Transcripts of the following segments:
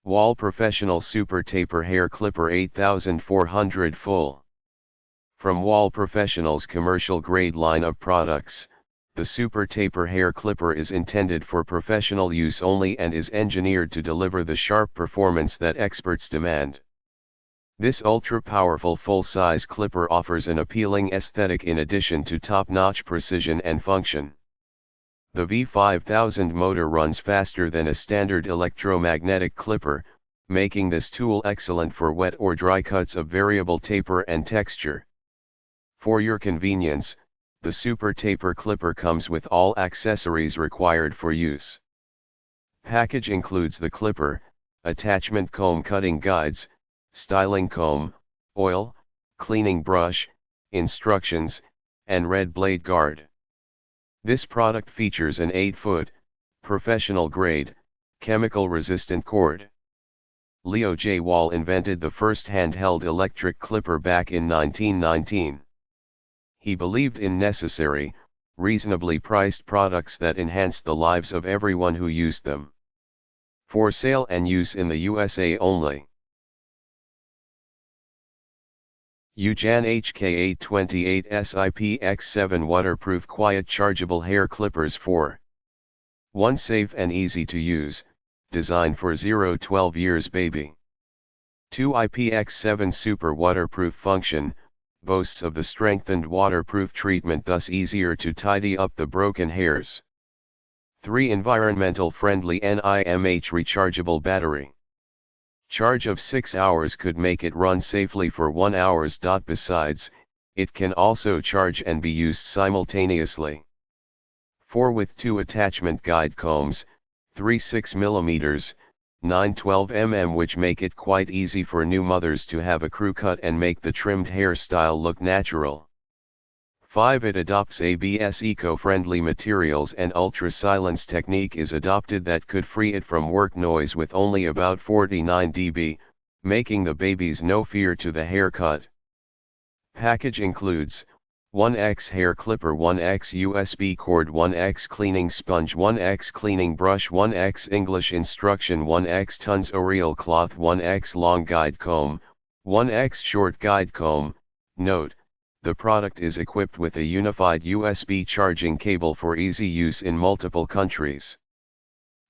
Wahl Professional Super Taper Hair Clipper 8400 Full. From Wahl Professionals' commercial grade line of products, the Super Taper Hair Clipper is intended for professional use only and is engineered to deliver the sharp performance that experts demand. This ultra-powerful full-size clipper offers an appealing aesthetic in addition to top-notch precision and function. The V5000 motor runs faster than a standard electromagnetic clipper, making this tool excellent for wet or dry cuts of variable taper and texture. For your convenience, the Super Taper Clipper comes with all accessories required for use. Package includes the clipper, attachment comb cutting guides, styling comb, oil, cleaning brush, instructions, and red blade guard. This product features an 8-foot, professional-grade, chemical-resistant cord. Leo J. Wahl invented the first handheld electric clipper back in 1919. He believed in necessary, reasonably priced products that enhanced the lives of everyone who used them. For sale and use in the USA only. Ujan HK828 SIPX7 Waterproof Quiet Chargeable Hair Clippers 4. 1 Safe and easy to use, designed for 0-12 years baby. 2 IPX7 Super Waterproof Function, boasts of the strengthened waterproof treatment, thus easier to tidy up the broken hairs. 3 Environmental friendly NIMH rechargeable battery. Charge of 6 hours could make it run safely for 1 hour. Besides, it can also charge and be used simultaneously. 4 With 2 attachment guide combs, 3 6mm, 9 12mm, which make it quite easy for new mothers to have a crew cut and make the trimmed hairstyle look natural. 5 It adopts ABS eco-friendly materials and ultra-silence technique is adopted that could free it from work noise with only about 49 dB, making the babies no fear to the haircut. Package includes 1x hair clipper, 1x USB cord, 1x cleaning sponge, 1x cleaning brush, 1x English instruction, 1x tons Oriel cloth, 1x long guide comb, 1x short guide comb. Note: the product is equipped with a unified USB charging cable for easy use in multiple countries.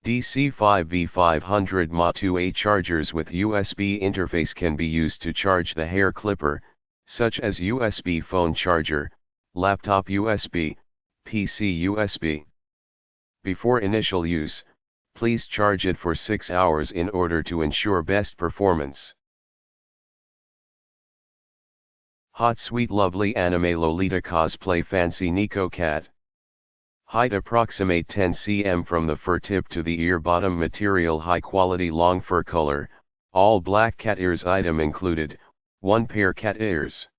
DC5V500 mA2A chargers with USB interface can be used to charge the hair clipper, such as USB phone charger, laptop USB, PC USB. Before initial use, please charge it for 6 hours in order to ensure best performance. Hot sweet lovely anime Lolita cosplay fancy Nico cat. Height approximate 10 cm from the fur tip to the ear bottom. Material high quality long fur color, all black cat ears. Item included, 1 pair cat ears.